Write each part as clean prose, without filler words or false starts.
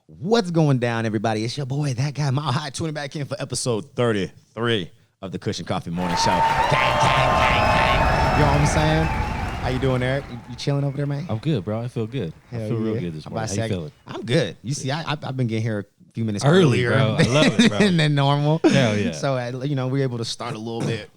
What's going down, everybody? It's your boy, that guy, MileHigh, tuning back in for episode 33 of the Kush Coughfee Morning Show. Gang, gang, gang, gang. You know what I'm saying? How you doing, Eric? You chilling over there, man? I'm good, bro. I feel good. I feel real good this morning. How you feeling? I'm good. You see, I've been getting here a few minutes early, earlier bro. I love it, bro. than normal. Hell yeah. So, we're able to start a little bit,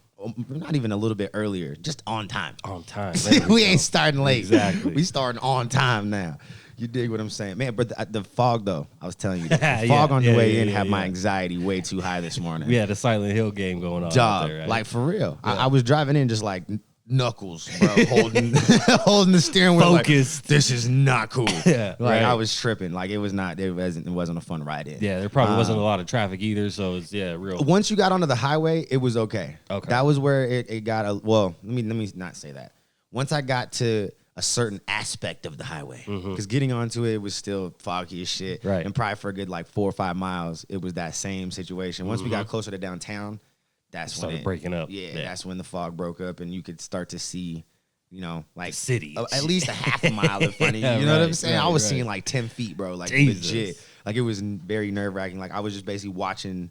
not even a little bit earlier, just on time. On time. We ain't starting late. Exactly. We starting on time now. You dig what I'm saying? Man, but the fog, though, I was telling you, the fog on the way in had my anxiety way too high this morning. We had a Silent Hill game going on out there, right? Like, for real. Yeah. I was driving in just like knuckles, bro, holding the steering wheel. Focused. Like, this is not cool. Yeah, like, right. I was tripping. Like, it wasn't a fun ride in. Yeah, there probably wasn't a lot of traffic either, so it's, real. Once you got onto the highway, it was okay. Okay. That was where it got let me not say that. Once I got to a certain aspect of the highway, because getting onto it was still foggy as shit. Right. And probably for a good like 4 or 5 miles, it was that same situation. Once we got closer to downtown, that's when Started breaking up. Yeah, that's when the fog broke up, and you could start to see, like the city, at least a half a mile in front of you. You know what I'm saying? I was seeing like 10 feet, bro. Like Jesus. legit. Like it was very nerve wracking. Like I was just basically watching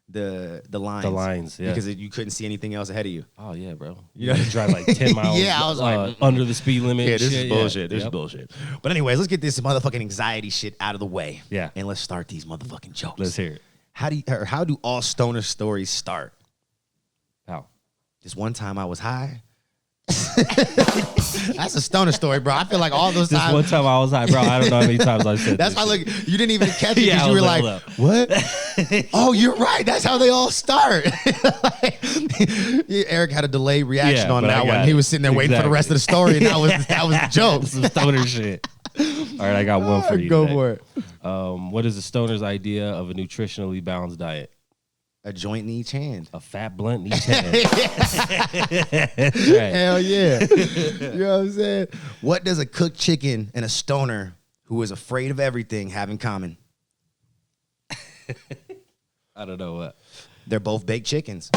the lines. The lines, yeah. Because you couldn't see anything else ahead of you. Oh, yeah, bro. You got to drive like 10 miles Yeah, I was like, under the speed limit. Yeah, this is bullshit. Yeah. This is bullshit. But anyways, let's get this motherfucking anxiety shit out of the way. Yeah. And let's start these motherfucking jokes. Let's hear it. How do all stoner stories start? How? This one time I was high. That's a stoner story, bro. I feel like all those times. One time I was high, bro. I don't know how many times I said That's this why, shit. look, you didn't even catch it because Yeah, you were I was like, what? Oh, you're right. That's how they all start. Eric had a delayed reaction on that one. He was sitting there waiting for the rest of the story, and that was the joke. Some stoner shit. All right, I got one for you. Go today. for it. What is the stoner's idea of a nutritionally balanced diet? A joint in each hand. A fat blunt in each hand. Right. Hell yeah. You know what I'm saying? What does a cooked chicken and a stoner who is afraid of everything have in common? I don't know what. They're both baked chickens.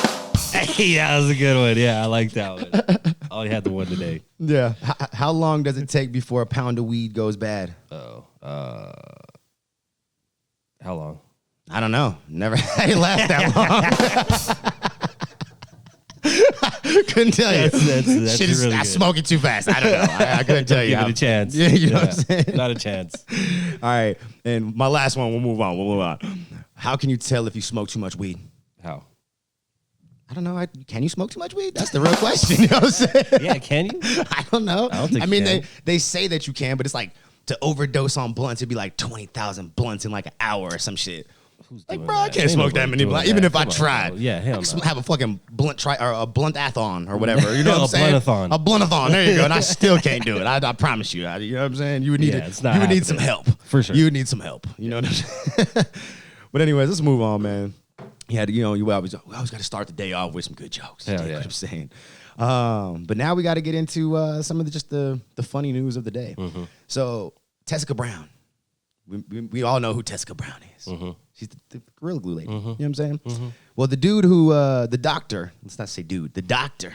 Hey, that was a good one. Yeah, I like that one. I only had the one today. Yeah. How long does it take before a pound of weed goes bad? How long? I don't know. Never had it last that long. Couldn't tell you. That's Shit is really I'm good. smoking too fast. I don't know. I couldn't tell you. Give it a chance. Yeah, you know what I'm saying? Not a chance. All right. And my last one, we'll move on. How can you tell if you smoke too much weed? How? I don't know. Can you smoke too much weed? That's the real question. You know what I'm saying? Yeah, can you? I don't know. I don't think I mean, you can. they say that you can, but it's like to overdose on blunts, it'd be like 20,000 blunts in like an hour or some shit. Who's Like, doing bro, I that? can't Ain't smoke that nobody many doing blunts. that. Even if I Come on, tried. bro. Yeah, hell I could no. have a fucking or a blunt-athon or whatever. You know what I'm saying? bluntathon. A bluntathon. There you go. And I still can't do it. I promise you. You know what I'm saying? You would need it's not you would need some happening. help. For sure. You would need some help. You know what I'm saying? But anyways, let's move on, man. You always got to start the day off with some good jokes. Hell You know yeah. what I'm saying? But now we got to get into some of the funny news of the day. Mm-hmm. So Tessica Brown, we all know who Tessica Brown is. Mm-hmm. She's the Gorilla Glue lady. You know what I'm saying? Mm-hmm. Well, the dude who the doctor, let's not say dude, the doctor,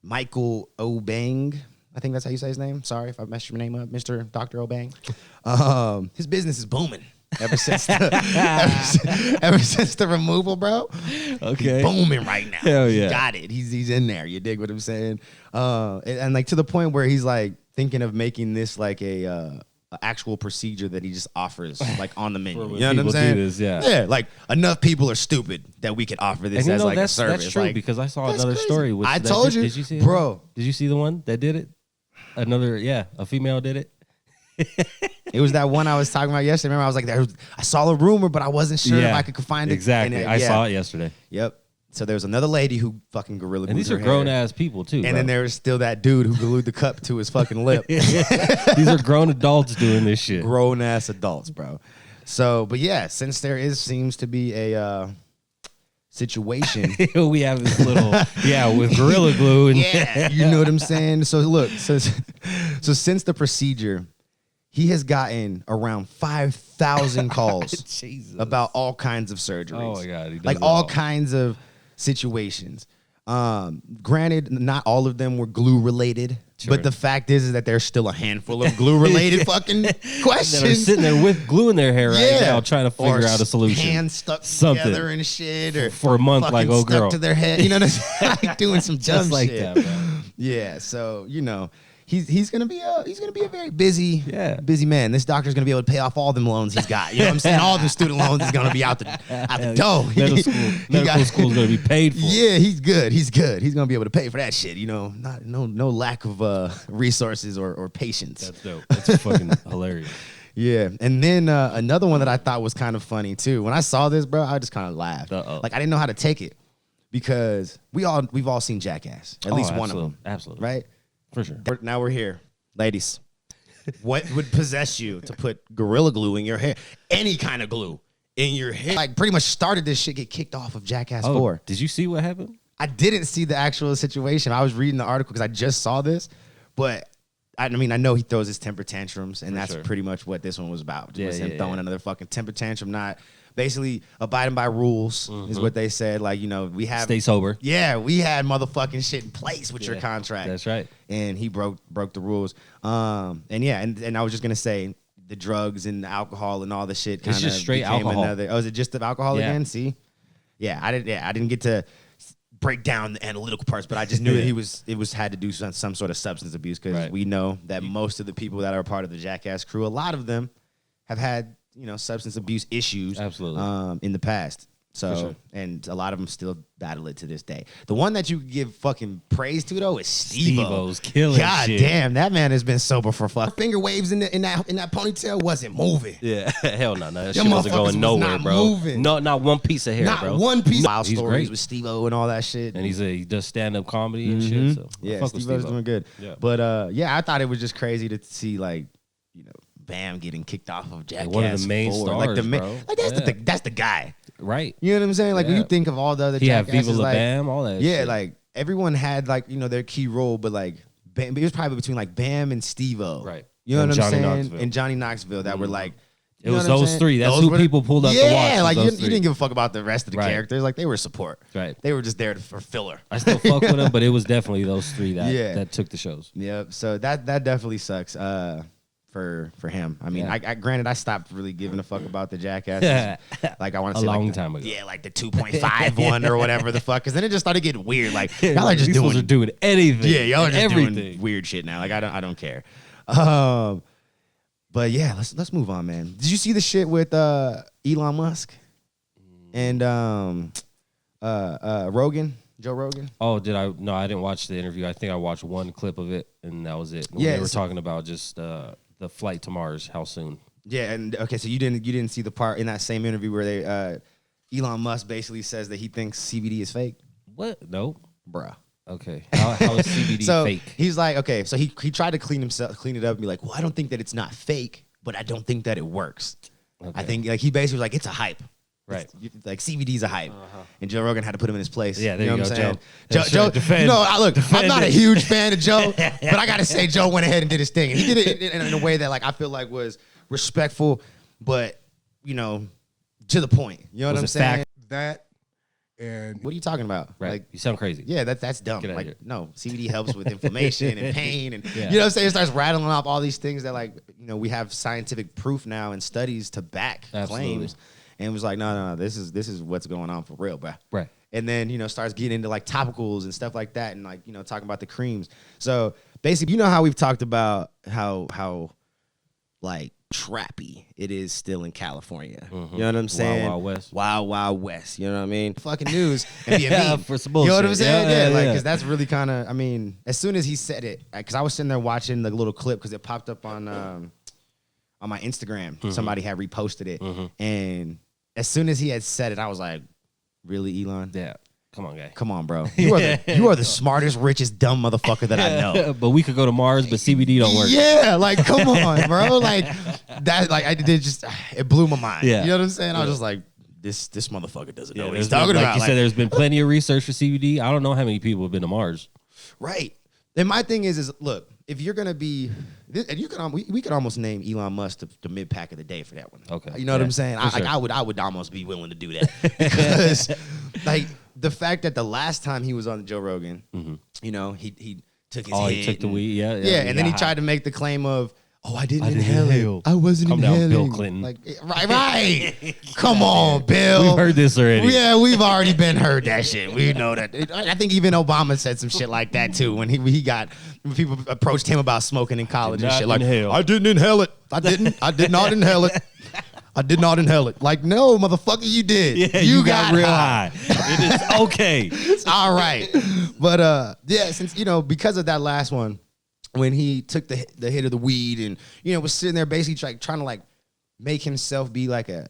Michael Obang. I think that's how you say his name. Sorry if I messed your name up, Mr. Dr. Obang. His business is booming. Ever since the removal, bro. Okay. He's booming right now. Hell yeah. He got it. He's in there. You dig what I'm saying? And like to the point where he's like thinking of making this like a actual procedure that he just offers like on the menu. You know what I'm saying? This, yeah. Yeah, like enough people are stupid that we could offer this as like a service. That's true like, because I saw that's another crazy. story. I told you. Did you see it? Bro. Did you see the one that did it? A female did it. It was that one I was talking about yesterday. Remember, I was like, I saw a rumor, but I wasn't sure if I could find it. Exactly. And I saw it yesterday. Yep. So there was another lady who fucking gorilla glued And these her are grown hair. ass people too. And then there was still that dude who glued the cup to his fucking lip. These are grown adults doing this shit. Grown ass adults, bro. So, but yeah, since there seems to be a situation. We have this little, with Gorilla Glue. And Yeah, you know what I'm saying? So look, so since the procedure, he has gotten around 5,000 calls Jesus. about all kinds of surgeries. Oh my God, he does like it all all. kinds of situations. Granted, not all of them were glue related, but the fact is that there's still a handful of glue related fucking questions. That are sitting there with glue in their hair right now, trying to figure out a solution. Hands stuck together and shit, or for a month, like stuck girl to their head. You know, like doing some dumb like shit. that, bro. Yeah, so you know. He's gonna be a very busy man. This doctor's gonna be able to pay off all them loans he's got. You know what I'm saying? All the student loans is gonna be out the door. Medical school's gonna be paid for. Yeah, he's good. He's gonna be able to pay for that shit. You know, no lack of resources or patience. That's dope. That's fucking hilarious. Yeah, and then another one that I thought was kind of funny too. When I saw this, bro, I just kind of laughed. Like I didn't know how to take it because we've all seen Jackass, at least one of them. Absolutely, right? For sure. Now we're here. Ladies, what would possess you to put Gorilla Glue in your hair? Any kind of glue in your hair. Like, pretty much started this shit get kicked off of Jackass 4. Did you see what happened? I didn't see the actual situation. I was reading the article because I just saw this. But, I mean, I know he throws his temper tantrums, and that's pretty much what this one was about. Just him throwing another fucking temper tantrum, not... Basically, abiding by rules is what they said. Like, you know, we have... Stay sober. Yeah, we had motherfucking shit in place with your contract. That's right. And he broke the rules. And I was just going to say, the drugs and the alcohol and all the shit kind of just straight alcohol. Is it just the alcohol again? See? Yeah, I didn't get to break down the analytical parts, but I just knew that it had to do some sort of substance abuse because we know that most of the people that are a part of the Jackass crew, a lot of them have had... you know, substance abuse issues in the past. So, and a lot of them still battle it to this day. The one that you give fucking praise to, though, is Steve-O. Steve-O's killing God shit. damn, that man has been sober for fuck. Finger waves in that ponytail wasn't moving. Yeah, hell no. That shit wasn't going nowhere, bro. Moving. No, not one piece of hair, bro. Not one piece. Wild stories with Steve-O and all that shit. And he does stand-up comedy and shit. So yeah, Steve-O's doing good. Yeah. But, I thought it was just crazy to see, like, you know, Bam getting kicked off of Jackass. Like one of the main stars, bro. Like that's the guy. Right. You know what I'm saying? Like when you think of all the other Jackasses, Viva La like, Bam, all that shit. shit. Like everyone had like, you know, their key role, but like Bam, it was probably between like Bam and Steve-O. Right. You know and what I'm Johnny saying? Knoxville. And Johnny Knoxville that were like, it was those three. That's who people pulled up to watch. Yeah, like you didn't give a fuck about the rest of the characters. Like they were support. Right. They were just there for filler. I still fuck with them, but it was definitely those three that took the shows. Yep. So that definitely sucks. For him. I mean, I granted I stopped really giving a fuck about the Jackasses. Like I want to say a long like time ago. Yeah, like the 2.5 one or whatever the fuck. Because then it just started getting weird. Like y'all are just doing anything. Yeah, y'all are just doing weird shit now. Like I don't care. But yeah, let's move on, man. Did you see the shit with Elon Musk and Rogan? Joe Rogan? Oh, did I? No, I didn't watch the interview. I think I watched one clip of it, and that was it. They were talking about just the flight to Mars. How soon? Yeah, and okay, so you didn't see the part in that same interview where they Elon Musk basically says that he thinks CBD is fake. What? No, bruh. Okay, how is CBD fake? He's like, okay, so he tried to clean it up and be like, well, I don't think that it's not fake, but I don't think that it works. Okay. I think like he basically was like, it's a hype. Right. Like CBD's a hype. And Joe Rogan had to put him in his place. Yeah, there you know go, what I'm Joe. Joe, you know, I'm not a huge fan of Joe, but I got to say Joe went ahead and did his thing. And he did it in a way that like I feel like was respectful, but, you know, to the point. You know what I'm saying? And what are you talking about? Right. Like you sound crazy. Yeah, that's dumb. Like no, CBD helps with inflammation and pain, and yeah. you know what I'm saying. It starts rattling off all these things that like you know we have scientific proof now and studies to back claims, and it was like no, this is what's going on for real, bro. Right. And then you know starts getting into like topicals and stuff like that, and like you know talking about the creams. So basically, you know how we've talked about how like trappy it is still in California. You know what I'm saying? Wild West. Wild West. You know what I mean? Fucking news and be a meme. For some bullshit. You know what I'm saying? Yeah, like, because that's really kind of, I mean, as soon as he said it, because I was sitting there watching the little clip because it popped up on my Instagram. Somebody had reposted it. And as soon as he had said it, I was like, really, Elon? Yeah. Come on, guy. Come on, bro. You are the smartest, richest, dumb motherfucker that I know. But we could go to Mars, but CBD don't work. Yeah, like come on, bro. Like that, like it blew my mind. Yeah. You know what I'm saying? I was just like, this motherfucker doesn't know what he's talking about. Like you said, there's been plenty of research for CBD. I don't know how many people have been to Mars. Right. And my thing is look, if you're gonna be, and you can, we could almost name Elon Musk the mid pack of the day for that one. Okay. You know what I'm saying? I would almost be willing to do that because like the fact that the last time he was on Joe Rogan, you know, he took his hit. He took the weed, yeah. And then he tried to make the claim of, I didn't inhale. I wasn't inhaling. Down, Bill Clinton. Like, right. Come on, Bill. We've heard this already. Yeah, we've already been heard that shit. We know that. I think even Obama said some shit like that too when when people approached him about smoking in college and shit. Like, I didn't inhale it. I did not inhale it. I did not inhale it. Like, no, motherfucker, you did. Yeah, you got real high. It is okay. It's all right. But since because of that last one, when he took the hit of the weed and was sitting there basically trying to like make himself be like a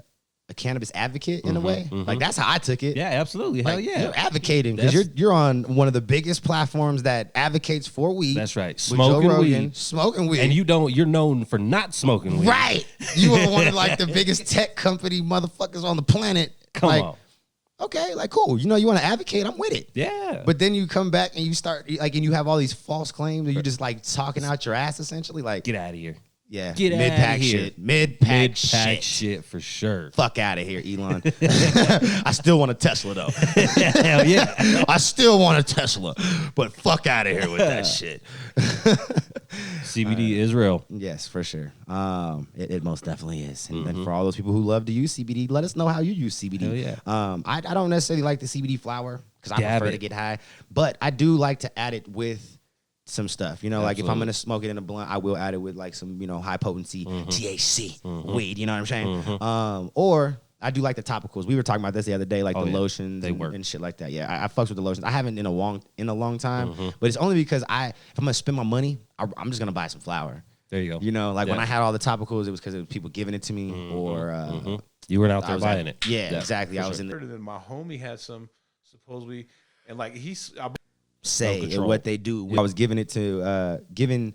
cannabis advocate in a way, like that's how I took it. Yeah, absolutely. Hell yeah, you're advocating because you're on one of the biggest platforms that advocates for weed. That's right, smoking weed, and you're known for not smoking weed. Right, you are one of like the biggest tech company motherfuckers on the planet. Come on. Okay, like cool. You want to advocate? I'm with it. Yeah. But then you come back and you start and you have all these false claims and you just like talking out your ass essentially. Like, get out of here. Yeah. Get out mid-pack of here. shit. Mid-pack shit for sure. Fuck out of here, Elon. I still want a Tesla though. Hell yeah. I still want a Tesla, but fuck out of here with that shit. CBD is real. Yes, for sure. It most definitely is. And for all those people who love to use CBD, let us know how you use CBD. Hell yeah. I don't necessarily like the CBD flower because I prefer to get high, but I do like to add it with some stuff, like if I'm gonna smoke it in a blunt, I will add it with like some, high potency THC weed, you know what I'm saying? Or I do like the topicals. We were talking about this the other day, like the lotions and shit like that. Yeah, I fucks with the lotions. I haven't in a long time, but it's only because if I'm gonna spend my money, I'm just gonna buy some flower. There you go. When I had all the topicals, it was because of people giving it to me or you weren't out there buying it. Yeah, exactly. I was in Then my homie had some supposedly, and like say what they do. I was giving it to given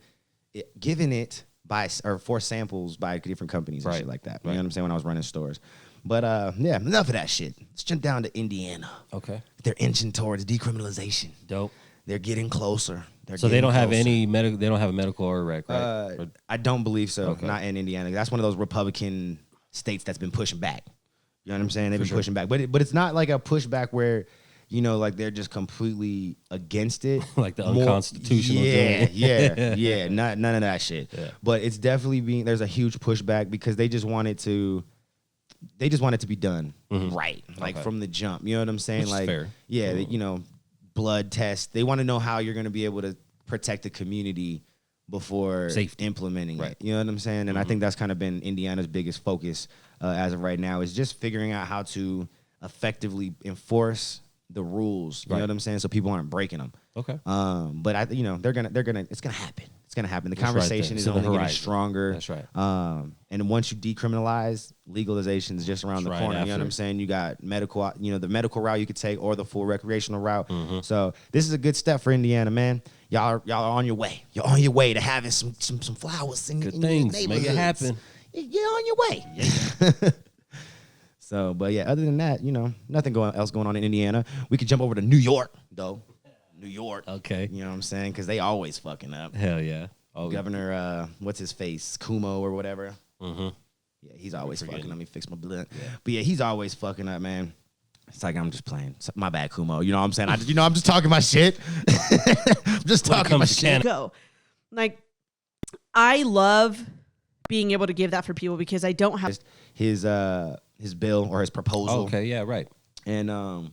it by or for samples by different companies and shit like that. You know what I'm saying? When I was running stores. But enough of that shit. Let's jump down to Indiana. Okay. They're inching towards decriminalization. Dope. They're getting closer. They don't have any medical. They don't have a medical or rec, right? I don't believe so. Okay. Not in Indiana. That's one of those Republican states that's been pushing back. You know what I'm saying? They've been pushing back, but it's not like a pushback where like they're just completely against it, like the unconstitutional. Yeah. None of that shit. Yeah. But it's definitely there's a huge pushback because they just want it to be done right, like from the jump. You know what I'm saying? Which like, is fair. Yeah, blood test. They want to know how you're going to be able to protect the community before implementing it. You know what I'm saying? And I think that's kind of been Indiana's biggest focus as of right now is just figuring out how to effectively enforce the rules. You know what I'm saying? So people aren't breaking them. Okay. But they're gonna. It's gonna happen. It's gonna happen. The conversation is only getting stronger. That's right. And once you decriminalize, legalization is just around the corner. You know what I'm saying? You got medical. The medical route you could take, or the full recreational route. So this is a good step for Indiana, man. Y'all are on your way. You're on your way to having some flowers in, good in things. your Make it happen. You're on your way. Yeah. So, but yeah, other than that, nothing else going on in Indiana. We could jump over to New York, though. New York. Okay. You know what I'm saying? Because they always fucking up. Hell yeah. Governor, what's his face? Kumo or whatever. Yeah, he's always fucking. Let me fix my blood. Yeah. But yeah, he's always fucking up, man. It's like I'm just playing. My bad, Kumo. You know what I'm saying? I'm just talking my shit. I'm just talking my shit. Go. Like, I love being able to give that for people because I don't have his bill or his proposal. Okay, yeah, right. And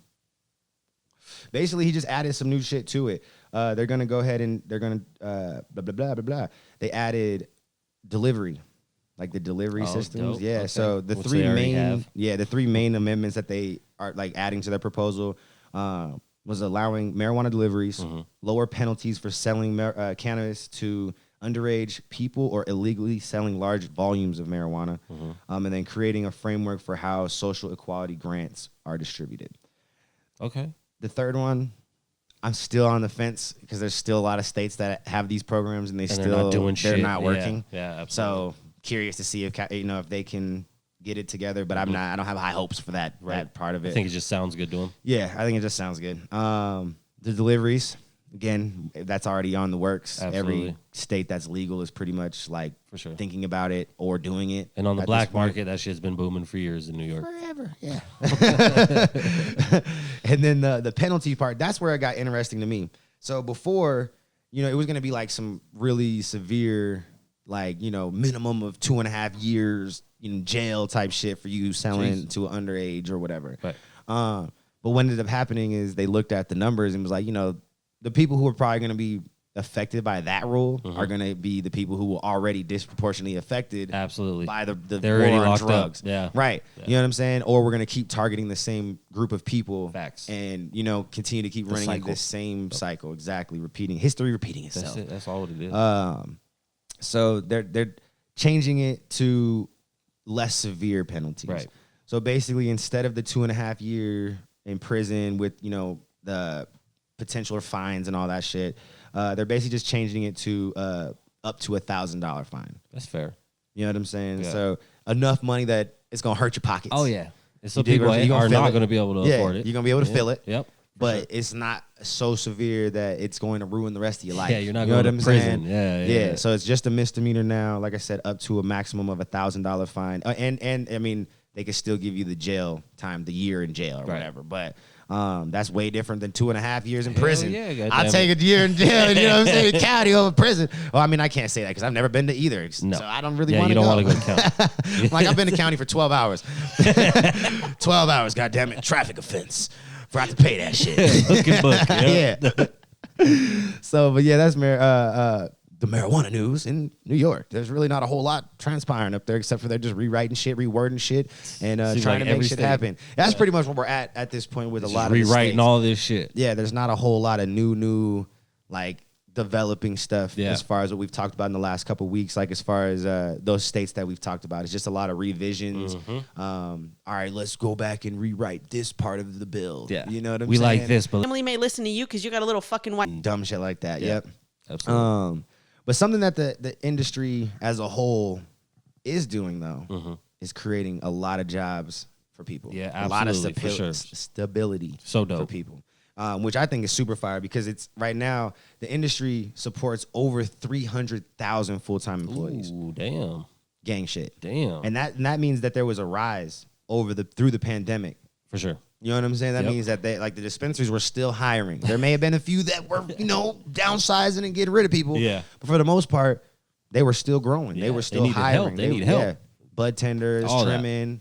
basically he just added some new shit to it. They're gonna go ahead and they're gonna blah blah blah blah blah. They added delivery, like the delivery systems. Dope. Yeah. Okay. So the Which three they already main have. the three main amendments that they are like adding to their proposal was allowing marijuana deliveries, lower penalties for selling cannabis to underage people or illegally selling large volumes of marijuana, and then creating a framework for how social equality grants are distributed. Okay. The third one, I'm still on the fence because there's still a lot of states that have these programs and they're not doing shit. They're not working. Yeah, absolutely. So curious to see if they can get it together, but I don't have high hopes for that part of it. I think it just sounds good to them. Yeah, I think it just sounds good. The deliveries, Again, that's already on the works. Absolutely. Every state that's legal is pretty much like For sure. thinking about it or doing it. And on the black market, that shit's been booming for years in New York. Forever, yeah. And then the penalty part, that's where it got interesting to me. So before, it was going to be like some really severe, like, minimum of 2.5 years in jail type shit for you selling to an underage or whatever. Right. But what ended up happening is they looked at the numbers and was like, the people who are probably going to be affected by that rule are going to be the people who were already disproportionately affected by the They're war already on locked drugs. up. Yeah. Right. Yeah. You know what I'm saying? Or we're going to keep targeting the same group of people. Facts. And, continue to keep running this same cycle. Exactly. History repeating itself. That's it. That's all it is. So they're changing it to less severe penalties. Right. So basically, instead of the 2.5 year in prison with, the potential fines and all that shit, they're basically just changing it to up to $1,000 fine. That's fair. You know what I'm saying? Yeah. So enough money that it's gonna hurt your pockets. Oh yeah. And so You dig people what I'm saying? are You're not gonna going to be able to afford it. You're gonna be able to feel it. Yep. But it's not so severe that it's going to ruin the rest of your life. Yeah, you're not you know going what to I'm prison. saying? Yeah. So it's just a misdemeanor now. Like I said, up to a maximum of $1,000 fine. And I mean, they could still give you the jail time, the year in jail or whatever. But that's way different than 2.5 years in prison. Yeah, I'll take a year in jail, you know what I'm saying? County over prison. Well, I mean, I can't say that because I've never been to either. No. So I don't really Yeah, want to you go. don't want to go to county. Like, I've been to county for 12 hours. 12 hours, goddammit. Traffic offense. Forgot to pay that shit. Hook and book. Yeah. So, but yeah, that's the marijuana news in New York. There's really not a whole lot transpiring up there except for they're just rewriting shit, rewording shit, and trying to make shit happen. That's pretty much what we're at this point with a lot of rewriting all this shit. Yeah, there's not a whole lot of new like developing stuff as far as what we've talked about in the last couple of weeks. Like as far as those states that we've talked about, it's just a lot of revisions. All right, let's go back and rewrite this part of the bill. Yeah, you know what I'm saying? We saying? like this, but Family may listen to you because you got a little fucking white. Dumb shit like that. Yeah. Yep. Absolutely. But something that the industry as a whole is doing though is creating a lot of jobs for people. Yeah, A absolutely. lot of stability So dope for people. Which I think is super fire because it's right now the industry supports over 300,000 full-time employees. Ooh, damn. Gang shit. Damn. And that means that there was a rise through the pandemic. For sure. You know what I'm saying? That means that the dispensaries were still hiring. There may have been a few that were, downsizing and getting rid of people. Yeah. But for the most part, they were still growing. Yeah. They were still hiring. They need help. Yeah. Bud tenders, All trimming,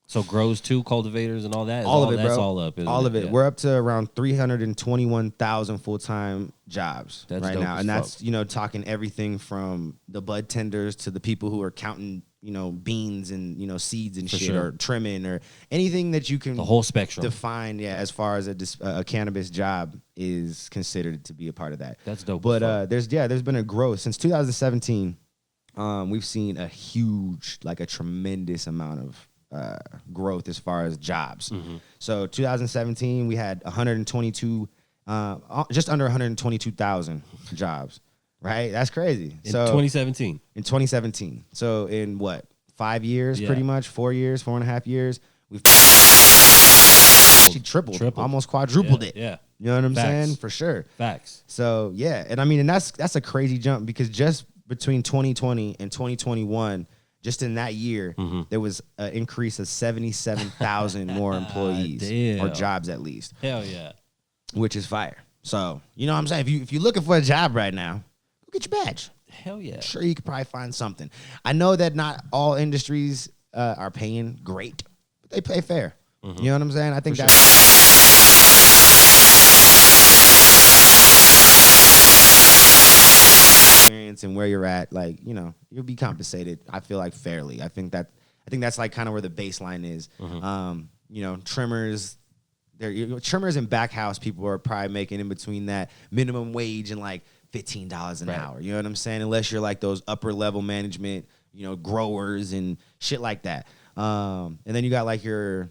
So grows too, cultivators and all that? All of it, that's bro. all up, isn't all it? of it. Yeah. We're up to around 321,000 full-time jobs right now. And that's, talking everything from the bud tenders to the people who are counting, beans and, seeds and shit or trimming or anything that you can. The whole spectrum. Define, as far as a cannabis job is considered to be a part of that. That's dope. But there's been a growth. Since 2017, we've seen a tremendous amount of growth as far as jobs. So 2017, we had 122, just under 122,000 jobs. Right, that's crazy. In 2017. In 2017. So in what 5 years, pretty much 4 years, 4.5 years, we've tripled, almost quadrupled it. Yeah, you know what I'm saying? For sure. Facts. So yeah, and I mean, and that's a crazy jump because just between 2020 and 2021. Just in that year, there was an increase of 77,000 more employees or jobs at least. Hell yeah. Which is fire. So, you know what I'm saying? If you're looking for a job right now, go get your badge. Hell yeah. I'm sure you could probably find something. I know that not all industries are paying great, but they pay fair. You know what I'm saying? I think that's... and where you're at, like, you'll be compensated, I feel like, fairly. I think that's like kind of where the baseline is. Trimmers, trimmers and back house people are probably making in between that minimum wage and like $15 an hour. You know what I'm saying? Unless you're like those upper level management, growers and shit like that. And then you got like your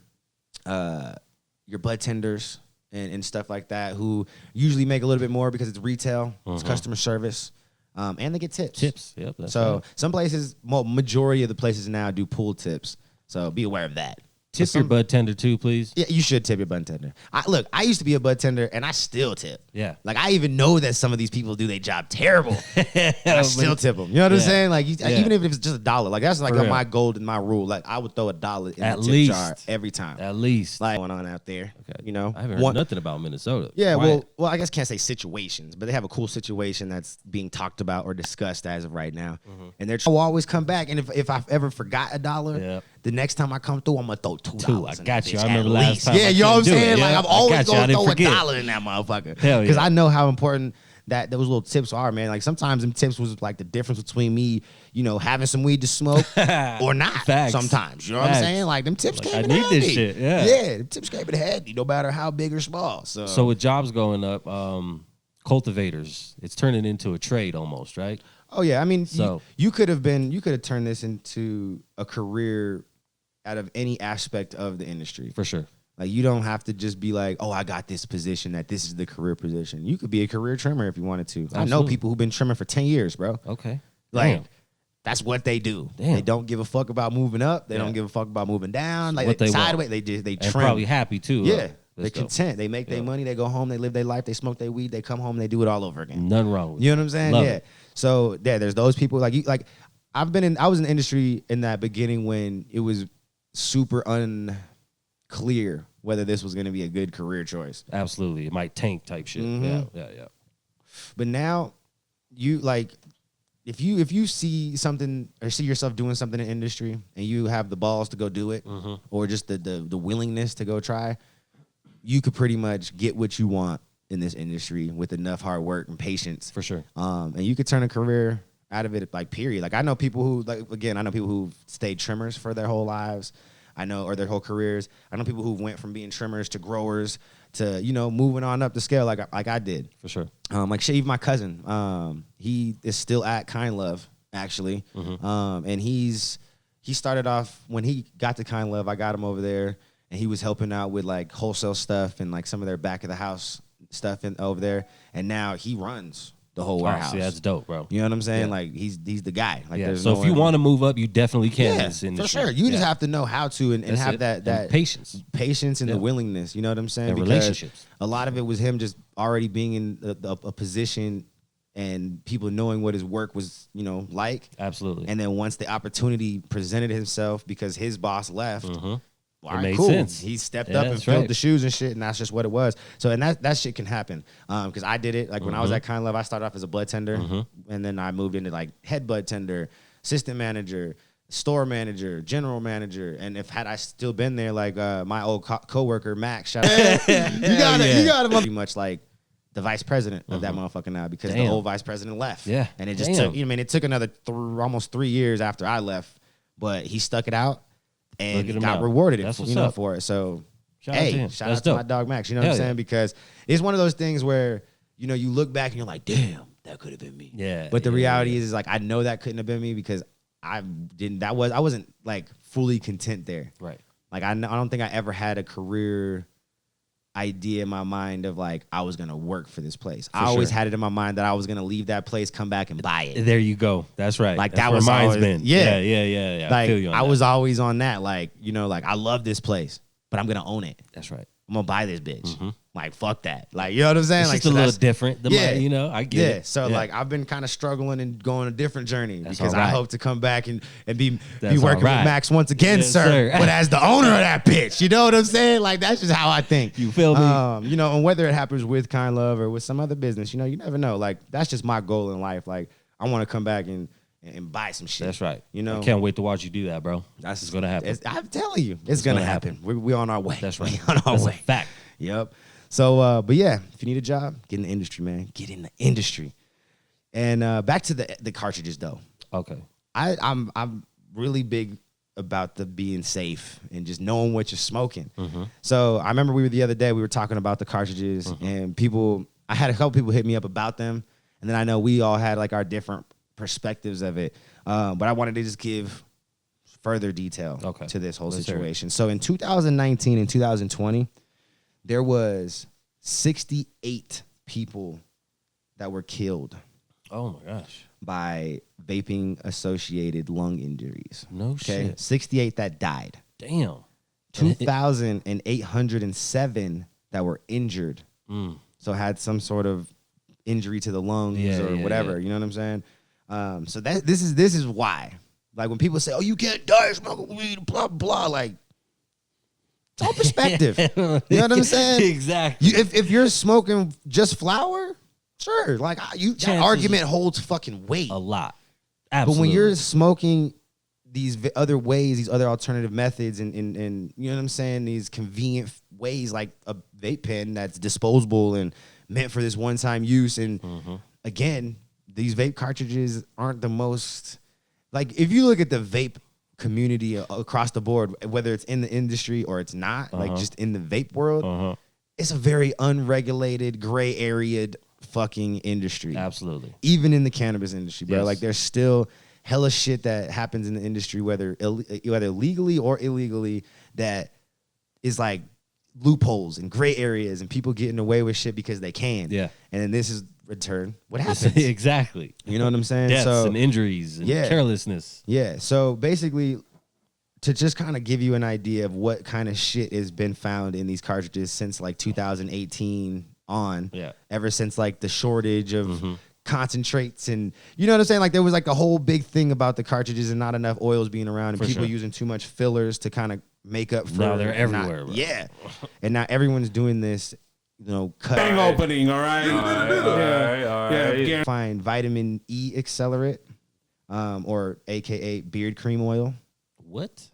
bud tenders and stuff like that who usually make a little bit more because it's retail, it's customer service. And they get tips. Yep. So some places, majority of the places now do pool tips. So be aware of that. Tip your bud tender too, please. Yeah, you should tip your bud tender. I used to be a bud tender, and I still tip. Yeah. Like, I even know that some of these people do their job terrible, and I still tip them. You know what I'm saying? Like, even if it's just $1. Like, that's like my goal and my rule. Like, I would throw $1 in the tip jar every time. At least. Like, going on out there, you know? I haven't heard nothing about Minnesota. Yeah, well, I guess can't say situations, but they have a cool situation that's being talked about or discussed as of right now. And they're will always come back. And if I've ever forgot $1, the next time I come through, I'm going to throw $2. I got you. I remember last time. Yeah, you know what I'm saying? Like, I'm always going to throw $1 in that motherfucker. Hell yeah. Because I know how important that those little tips are, man. Like, sometimes them tips was like the difference between me, you know, having some weed to smoke or not. Facts. Sometimes, you know what I'm saying? Like, them tips came in handy. I need this shit, Yeah, them tips came in handy, no matter how big or small. So with jobs going up, cultivators, it's turning into a trade almost, right? Oh yeah, I mean, so you could have turned this into a career out of any aspect of the industry. For sure. Like, you don't have to just be like, oh, I got this position, that this is the career position. You could be a career trimmer if you wanted to. Absolutely. I know people who've been trimming for 10 years, bro. Okay. Like, that's what they do. Damn. They don't give a fuck about moving up. They don't give a fuck about moving down. Like, they sideways, they trim. And probably happy too. Yeah. They're content. They make their money. They go home. They live their life. They smoke their weed. They come home. They do it all over again. Nothing wrong with it. You know what I'm saying? Love yeah. it. So there's those people I was in the industry in that beginning when it was super unclear whether this was going to be a good career choice. Absolutely. It might tank type shit. Yeah. But now you if you see something or see yourself doing something in the industry and you have the balls to go do it or just the willingness to go try, you could pretty much get what you want in this industry with enough hard work and patience. For sure. And you could turn a career out of it, like, period. Like, I know people who, I know people who've stayed trimmers for their whole lives. Or their whole careers. I know people who went from being trimmers to growers to, you know, moving on up the scale like I did. For sure. Like, even my cousin, he is still at Kind Love, actually. And he started off, when he got to Kind Love, I got him over there, and he was helping out with, like, wholesale stuff and, like, some of their back of the house stuff over there. And now he runs the whole warehouse. See, that's dope, bro. You know what I'm saying? Yeah. Like, he's the guy. Like, so if you want to move up, you definitely can. Yeah, for sure. You just have to know how to and have that patience and the willingness. You know what I'm saying? And because relationships. A lot of it was him just already being in a position and people knowing what his work was, you know, like. Absolutely. And then once the opportunity presented himself because his boss left. All right, made cool. sense. He stepped up and filled the shoes and shit, and that's just what it was. So, and that shit can happen. Because I did it. Like, when I was at Kind Love, I started off as a bud tender, and then I moved into, like, head bud tender, assistant manager, store manager, general manager. And had I still been there, like, my old coworker, Max, shout out. you got him pretty much like the vice president of that motherfucker now, because the old vice president left. Yeah. And it just took, it took another almost 3 years after I left, but he stuck it out. And got rewarded for it. So, shout out to my dog Max. You know what I'm saying? Because it's one of those things where, you know, you look back and you're like, damn, that could have been me. Yeah. But the reality is like, I know that couldn't have been me because I wasn't like fully content there. Right. Like, I don't think I ever had a career idea in my mind of like, I was going to work for this place. I always had it in my mind that I was going to leave that place, come back and buy it. There you go. That's right. Like, that's that was mine's always been. Yeah. Like, I feel you on I that. was always on that. Like, you know, like, I love this place, but I'm going to own it. That's right. I'm going to buy this bitch. Like, fuck that. Like, you know what I'm saying? It's like, just a little different. You know, I get it. So, like, I've been kind of struggling and going a different journey because right. I hope to come back and be working with Max once again, yes, sir. But as the owner of that bitch, you know what I'm saying? Like, that's just how I think. You feel me? You know, and whether it happens with Kind Love or with some other business, you know, you never know. Like, that's just my goal in life. Like, I want to come back and buy some shit. That's right. You know, I can't wait to watch you do that, bro. That's what's gonna happen. I'm telling you, it's gonna happen. We're on our way. That's right. We're on our way. A fact. Yep. So, but yeah, if you need a job, get in the industry, man. Get in the industry. And back to the cartridges, though. Okay. I'm really big about the being safe and just knowing what you're smoking. So I remember the other day we were talking about the cartridges and I had a couple people hit me up about them, and then I know we all had like our different perspectives of it. But I wanted to just give further detail to this whole situation. So in 2019 and 2020, there was 68 people that were killed. Oh my gosh. By vaping associated lung injuries. No shit. 68 that died. Damn. 2,807 that were injured. So had some sort of injury to the lungs or whatever. You know what I'm saying? So this is why. Like when people say, "Oh, you can't die smoking weed," blah blah. Like it's all perspective. You know what I'm saying? Exactly. If you're smoking just flower, sure. Like that argument holds fucking weight a lot. Absolutely. But when you're smoking these other ways, these other alternative methods, and you know what I'm saying, these convenient ways like a vape pen that's disposable and meant for this one-time use, and again, these vape cartridges aren't the most, like if you look at the vape community across the board, whether it's in the industry or it's not, like just in the vape world, it's a very unregulated, gray area fucking industry. Absolutely. Even in the cannabis industry, bro. Yes. Like there's still hella shit that happens in the industry, whether legally or illegally, that is like loopholes and gray areas and people getting away with shit because they can. Yeah. And then this is return what happens. Exactly. You know what I'm saying? Deaths and injuries and carelessness. Yeah. So basically, to just kind of give you an idea of what kind of shit has been found in these cartridges since like 2018 on. Yeah. Ever since like the shortage of concentrates, and you know what I'm saying? Like there was like a whole big thing about the cartridges and not enough oils being around, and people using too much fillers to kind of make up for. Now they're everywhere, bro. Yeah. And now everyone's doing this, you know, bang opening, all right? All right. Yeah. Find vitamin E accelerate, or AKA beard cream oil. What?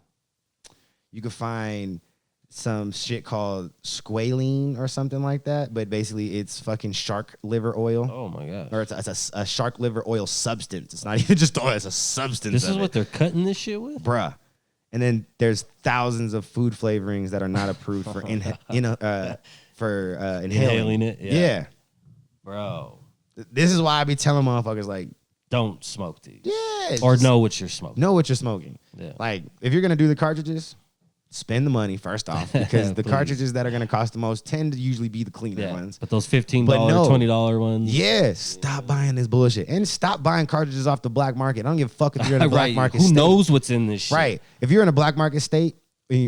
You could find some shit called squalene or something like that, but basically it's fucking shark liver oil. Oh my god! Or it's a shark liver oil substance. It's not even just oil; it's a substance. This is what they're cutting this shit with, bruh. And then there's thousands of food flavorings that are not approved for inhaling it. Yeah, bro. This is why I be telling motherfuckers like, don't smoke these. Yeah, or know what you're smoking. Know what you're smoking. Yeah. Like if you're gonna do the cartridges, spend the money first off, because the cartridges that are going to cost the most tend to usually be the cleaner ones. But those $15, $20 ones. Stop buying this bullshit. And stop buying cartridges off the black market. I don't give a fuck if you're in a black market state. Who knows what's in this shit? Right. If you're in a black market state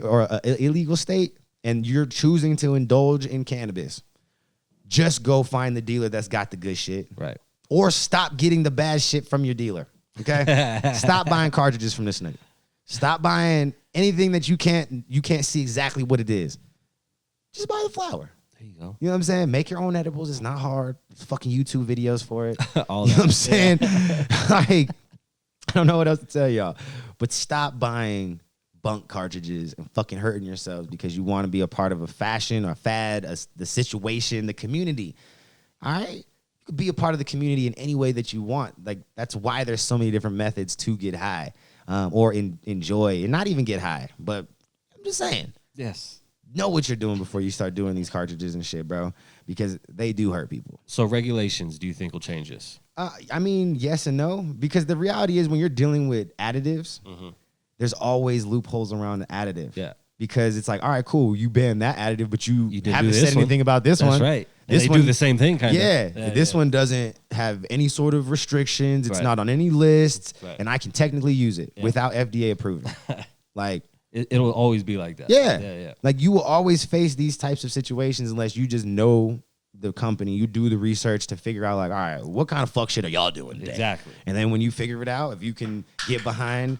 or an illegal state and you're choosing to indulge in cannabis, just go find the dealer that's got the good shit. Right. Or stop getting the bad shit from your dealer. Okay? Stop buying cartridges from this nigga. Stop buying anything that you can't see exactly what it is. Just buy the flower. There you go. You know what I'm saying? Make your own edibles. It's not hard. There's fucking YouTube videos for it. All you know what I'm saying? Like, I don't know what else to tell y'all. But stop buying bunk cartridges and fucking hurting yourselves because you want to be a part of a fashion or fad, the situation, the community. All right? You could be a part of the community in any way that you want. Like, that's why there's so many different methods to get high. Or enjoy, and not even get high. But I'm just saying. Yes. Know what you're doing before you start doing these cartridges and shit, bro. Because they do hurt people. So regulations, do you think will change this? I mean, yes and no. Because the reality is when you're dealing with additives, there's always loopholes around the additive. Yeah. Because it's like, all right, cool, you banned that additive, but you haven't said anything about this one. That's right. And they do the same thing, kind of. Yeah, this one doesn't have any sort of restrictions. It's not on any lists, and I can technically use it without FDA approval. Like it'll always be like that. Yeah. Like you will always face these types of situations unless you just know the company. You do the research to figure out, like, all right, what kind of fuck shit are y'all doing today? Exactly. And then when you figure it out, if you can get behind.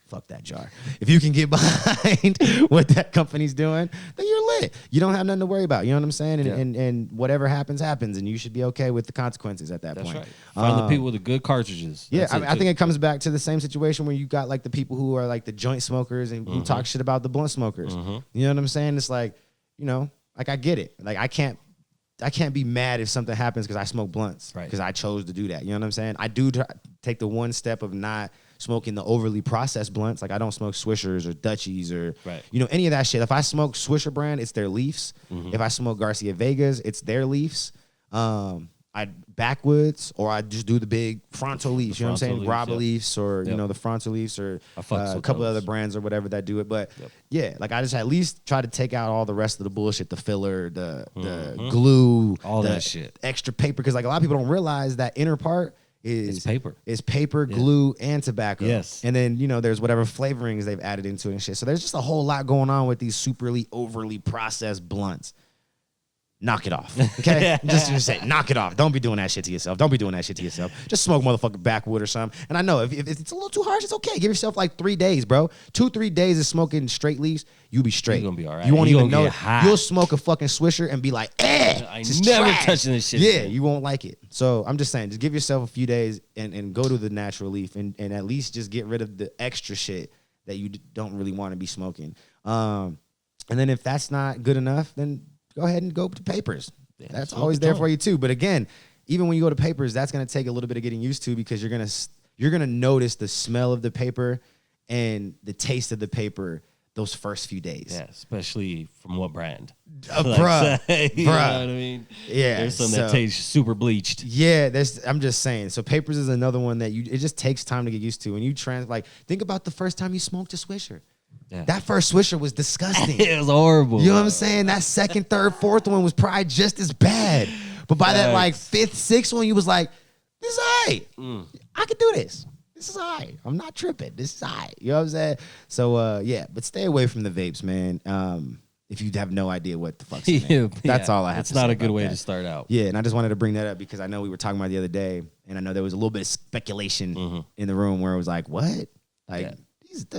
Fuck that jar. If you can get behind what that company's doing, then you're lit. You don't have nothing to worry about. You know what I'm saying? And whatever happens, and you should be okay with the consequences at that point. That's right. Find the people with the good cartridges. Yeah, I think it comes back to the same situation where you got like the people who are like the joint smokers and who talk shit about the blunt smokers. You know what I'm saying? It's like, you know, like I get it. Like I can't be mad if something happens because I smoke blunts because I chose to do that. You know what I'm saying? I do take the one step of not smoking the overly processed blunts. Like I don't smoke Swishers or Dutchies or you know, any of that shit. If I smoke Swisher brand, it's their leaves. If I smoke Garcia Vegas, it's their leafs. I backwoods, or I just do the big Fronto leaves. You know what I'm saying? Grabba leaves, or you know, the Fronto leaves, or a couple of other brands or whatever that do it. But yeah, like I just at least try to take out all the rest of the bullshit, the filler, the glue, all the that shit, extra paper, because like a lot of people don't realize that inner part It's paper. It's paper, glue, and tobacco. Yes. And then, there's whatever flavorings they've added into it and shit. So there's just a whole lot going on with these superly, overly processed blunts. Knock it off, okay? just say, knock it off. Don't be doing that shit to yourself. Just smoke motherfucking backwood or something. And I know if it's a little too harsh, it's okay. Give yourself like 3 days, bro. 2-3 days of smoking straight leaves, you'll be straight. You're gonna be all right. You won't even know it. High. You'll smoke a fucking Swisher and be like, I never touching this shit. Yeah, you won't like it. So I'm just saying, just give yourself a few days and go to the natural leaf and at least just get rid of the extra shit that you don't really want to be smoking. And then if that's not good enough, then go ahead and go to papers. Yeah, that's always there for you too. But again, even when you go to papers, that's going to take a little bit of getting used to because you're going to notice the smell of the paper and the taste of the paper those first few days. Yeah, especially from what brand? Bruh. You know what I mean? Yeah. There's some that taste super bleached. Yeah, I'm just saying. So papers is another one that it just takes time to get used to. And you think about the first time you smoked a Swisher. Yeah. That first Swisher was disgusting. It was horrible. You know what I'm saying? That second, third, fourth one was probably just as bad. But by that like fifth, sixth one, you was like, this is all right. I can do this. This is all right. I'm not tripping. This is all right. You know what I'm saying? So, but stay away from the vapes, man. If you have no idea what the fuck's in it. That's all I have to say. It's not a good way that. to start out. Yeah, and I just wanted to bring that up because I know we were talking about it the other day, and I know there was a little bit of speculation in the room where it was like, what? Like,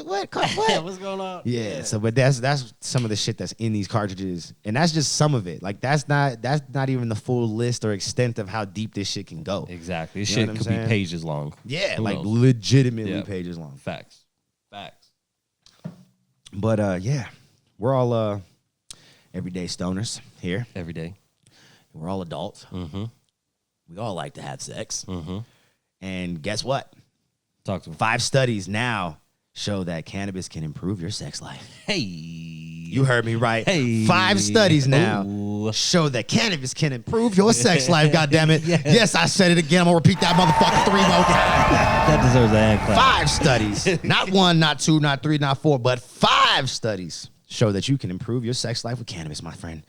what? What's going on? Yeah. So, but that's some of the shit that's in these cartridges, and that's just some of it. Like, that's not even the full list or extent of how deep this shit can go. Exactly. This shit could be pages long. Yeah, like legitimately pages long. Facts. But we're all everyday stoners here. Every day. We're all adults. We all like to have sex. And guess what? Talk to me. 5 studies now show that cannabis can improve your sex life. Hey. You heard me right. Hey. 5 studies now show that cannabis can improve your sex life, goddammit. Yes, I said it again. I'm going to repeat that motherfucker 3 more times. That deserves an hand clap. 5 studies. Not 1, not 2, not 3, not 4, but 5 studies show that you can improve your sex life with cannabis, my friend.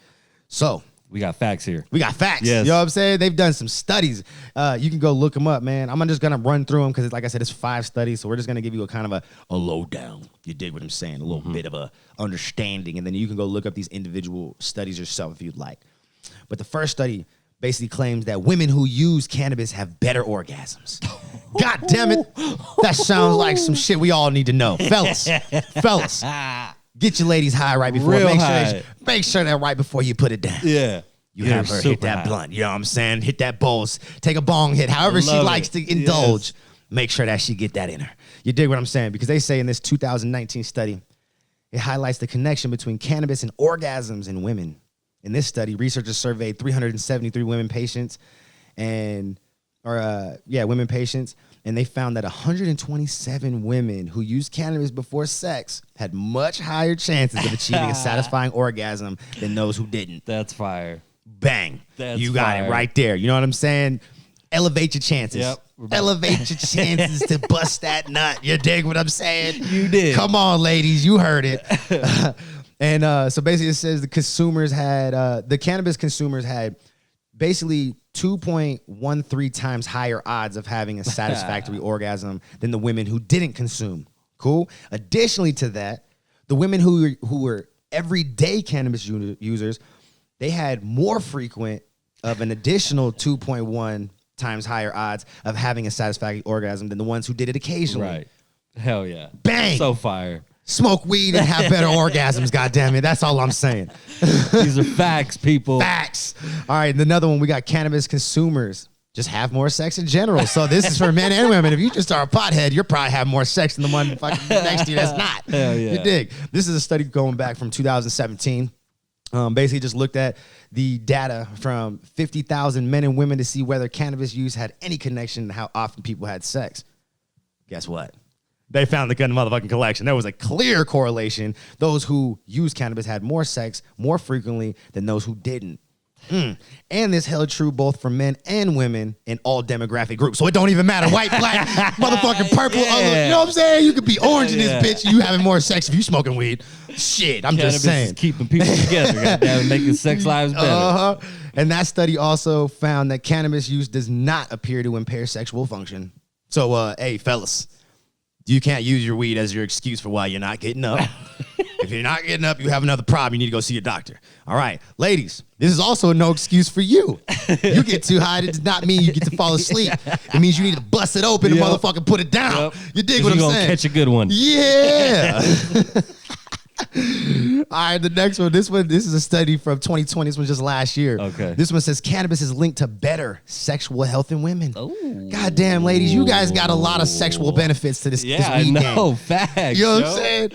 So, we got facts here. we got facts. Yes. You know what I'm saying? They've done some studies. You can go look them up, man. I'm just going to run through them because, like I said, it's 5 studies. So we're just going to give you a kind of a lowdown. You dig what I'm saying? A little bit of a understanding. And then you can go look up these individual studies yourself if you'd like. But the first study basically claims that women who use cannabis have better orgasms. God damn it. That sounds like some shit we all need to know. Fellas. Get your ladies high right before. Make sure that right before you put it down. Yeah. You have her hit that blunt. You know what I'm saying? Hit that bowls. Take a bong hit. However she likes to indulge. Yes. Make sure that she get that in her. You dig what I'm saying? Because they say in this 2019 study, it highlights the connection between cannabis and orgasms in women. In this study, researchers surveyed 373 women patients and they found that 127 women who used cannabis before sex had much higher chances of achieving a satisfying orgasm than those who didn't. That's fire. Bang. You got it right there. You know what I'm saying? Elevate your chances. Yep. Elevate your chances to bust that nut. You dig what I'm saying? You did. Come on, ladies. You heard it. And so basically it says the cannabis consumers had basically 2.13 times higher odds of having a satisfactory orgasm than the women who didn't consume. Cool? Additionally to that, the women who were everyday cannabis users, they had more frequent of an additional 2.1 times higher odds of having a satisfactory orgasm than the ones who did it occasionally. Right. Hell yeah. Bang. So fire. Smoke weed and have better orgasms, goddammit. That's all I'm saying. These are facts, people. Facts. All right, and another one, we got cannabis consumers. Just have more sex in general. So this is for men and women. If you just are a pothead, you're probably having more sex than the one fucking next to you that's not. Hell yeah. You dig? This is a study going back from 2017. Basically just looked at the data from 50,000 men and women to see whether cannabis use had any connection to how often people had sex. Guess what? They found the gun motherfucking collection. There was a clear correlation. Those who used cannabis had more sex more frequently than those who didn't. And this held true both for men and women in all demographic groups. So it don't even matter. White, black, motherfucking purple. Other, you know what I'm saying? You could be orange in this bitch and you having more sex if you smoking weed. Shit, I'm Cannabis just saying. Is keeping people together. Goddamn, making sex lives better. And that study also found that cannabis use does not appear to impair sexual function. So, hey, fellas, you can't use your weed as your excuse for why you're not getting up. If you're not getting up, you have another problem. You need to go see your doctor. All right, ladies, this is also no excuse for you. You get too high, it does not mean you get to fall asleep. It means you need to bust it open and motherfucking put it down. Yep. You dig what I'm saying? You're going to catch a good one. Yeah. All right, the next one. This is a study from 2020. This was just last year. Okay. This one says cannabis is linked to better sexual health in women. Oh. Goddamn, ladies, you guys got a lot of sexual benefits to this. Yeah, this I weed know. game. Facts. You know what I'm saying?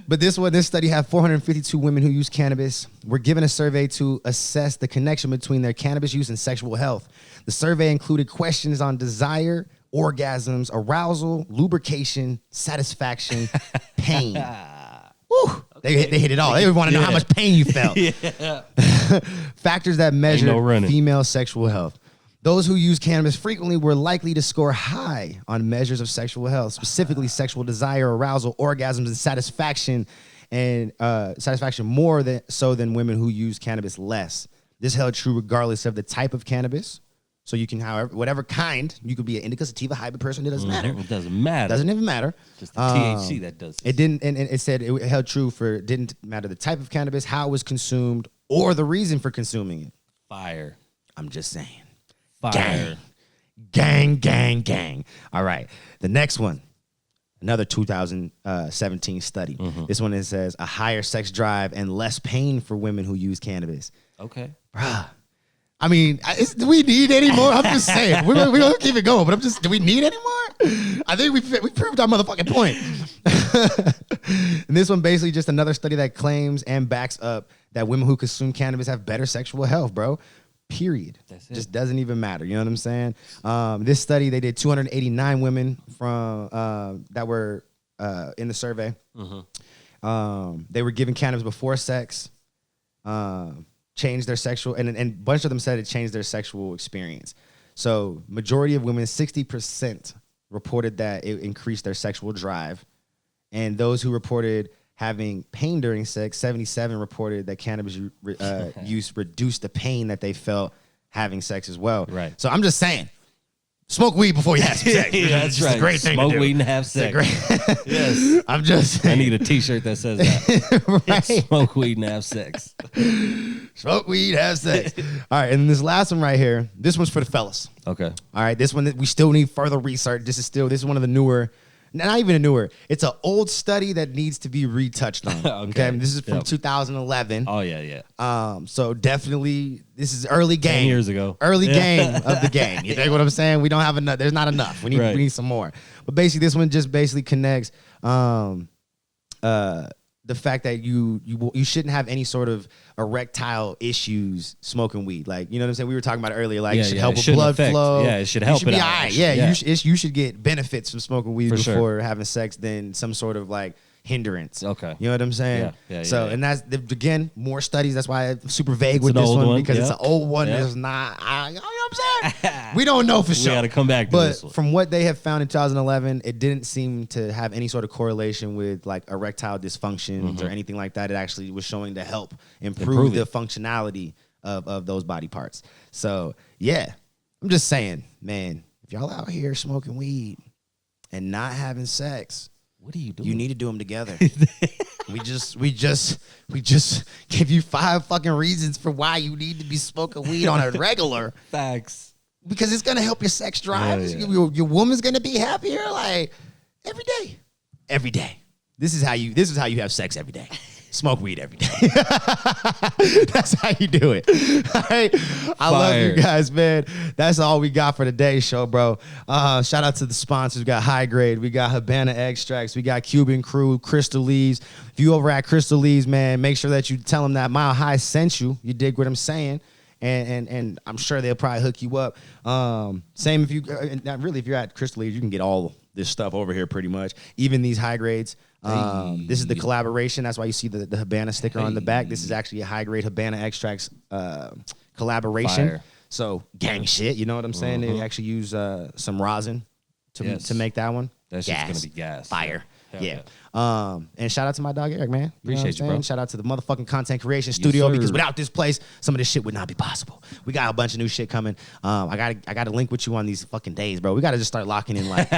But this study had 452 women who use cannabis were given a survey to assess the connection between their cannabis use and sexual health. The survey included questions on desire, orgasms, arousal, lubrication, satisfaction, pain. Woo, they hit it all. They want to know how much pain you felt. Factors that measure female sexual health. Those who use cannabis frequently were likely to score high on measures of sexual health, specifically sexual desire, arousal, orgasms, and satisfaction, more than women who use cannabis less. This held true regardless of the type of cannabis. So you can, whatever kind, you could be an indica, sativa, hybrid person. It doesn't matter. It doesn't matter. Doesn't even matter. Just the THC that does it. It didn't, and it said it held true for didn't matter the type of cannabis, how it was consumed, or the reason for consuming it. Fire. I'm just saying. Fire. Gang. All right. The next one, another 2017 study. This one, it says a higher sex drive and less pain for women who use cannabis. Okay. Bruh. I mean, do we need any more? I'm just saying. We're going to keep it going, but do we need any more? I think we proved our motherfucking point. And this one basically just another study that claims and backs up that women who consume cannabis have better sexual health, bro. Period. That's it. Just doesn't even matter. You know what I'm saying? This study, they did 289 women from that were in the survey. They were given cannabis before sex. Changed their sexual, and a bunch of them said it changed their sexual experience. So majority of women, 60%, reported that it increased their sexual drive. And those who reported having pain during sex, 77 reported that cannabis use reduced the pain that they felt having sex as well. Right. So I'm just saying, smoke weed before you have some sex. That's right. It's a great thing Smoke to do. weed and have sex. Yes. I'm just saying. I need a t-shirt that says that. Right. Smoke weed and have sex. Smoke weed, have sex. All right, and this last one right here, this one's for the fellas. Okay. All right, this one, we still need further research. This is one of the newer, not even a newer. It's an old study that needs to be retouched on. Okay. This is from 2011. Oh, yeah. So definitely, this is early game. 10 years ago. Early game of the game. You think what I'm saying? We don't have enough. There's not enough. We need some more. But basically, this one just basically connects the fact that you shouldn't have any sort of erectile issues smoking weed. Like, you know what I'm saying? We were talking about it earlier. Like, it should help with blood flow. Yeah, it should help. You should be all right. Yeah, you should get benefits from smoking weed before having sex than some sort of like hindrance. Okay. You know what I'm saying? Yeah. And that's, again, more studies. That's why I'm super vague with this one because it's an old one. It's not, you know what I'm saying? We don't know for sure. We got to come back to this one. But from what they have found in 2011, it didn't seem to have any sort of correlation with like erectile dysfunctions or anything like that. It actually was showing to help improve the functionality of those body parts. So, yeah, I'm just saying, man, if y'all out here smoking weed and not having sex, what are you doing? You need to do them together. we just give you 5 fucking reasons for why you need to be smoking weed on a regular. Facts. Because it's gonna help your sex drive. Yeah. Your woman's gonna be happier like every day. Every day. This is how you have sex every day. Smoke weed every day. That's how you do it. All right. I love you guys, man. That's all we got for today's show, bro. Shout out to the sponsors. We got High Grade. We got Habana Extracts. We got Cuban Crew, Crystal Leaves. If you over at Crystal Leaves, man, make sure that you tell them that Mile High sent you. You dig what I'm saying? And I'm sure they'll probably hook you up. Same if you, not really, if you're at Crystal Leaves, you can get all this stuff over here pretty much. Even these high grades. This is the collaboration. That's why you see the Habana sticker on the back. This is actually a High Grade Habana Extracts collaboration. Fire. So gang shit, you know what I'm saying? They actually use some rosin to make that one. That's just gonna be gas. Fire. Okay. And shout out to my dog Eric, man. Appreciate you, bro. Shout out to the motherfucking content creation studio, sir. because without this place, some of this shit would not be possible. We got a bunch of new shit coming. I got to link with you on these fucking days, bro. We got to just start locking in like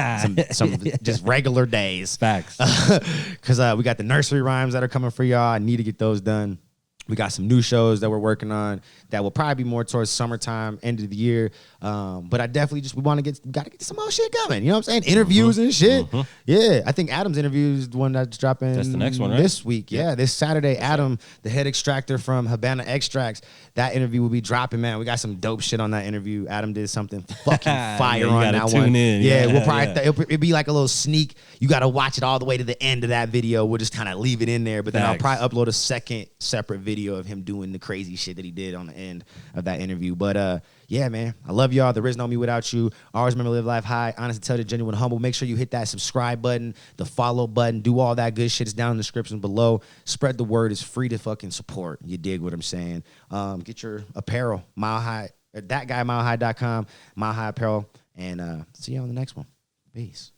some just regular days. Facts. Because we got the nursery rhymes that are coming for y'all. I need to get those done. We got some new shows that we're working on that will probably be more towards summertime, end of the year. But I definitely we got to get some more shit coming. You know what I'm saying? Interviews and shit. Yeah, I think Adam's interview is the one that's dropping. That's the next one, right? This week. Yeah, this Saturday. Adam, the head extractor from Habana Extracts, that interview will be dropping, man. We got some dope shit on that interview. Adam did something fucking fire on that one. In. We'll probably it'll be like a little sneak. You got to watch it all the way to the end of that video. We'll just kind of leave it in there, but then I'll probably upload a second separate video of him doing the crazy shit that he did on the end of that interview. But yeah, man, I love y'all. There is no me without you. Always remember, live life high, honest, intelligent, genuine, humble. Make sure you hit that subscribe button, the follow button, do all that good shit. It's down in the description below. Spread the word. It's free to fucking support. You dig what I'm saying? Get your apparel, MileHigh, thatguymilehigh.com, MileHigh Apparel, and see you on the next one. Peace.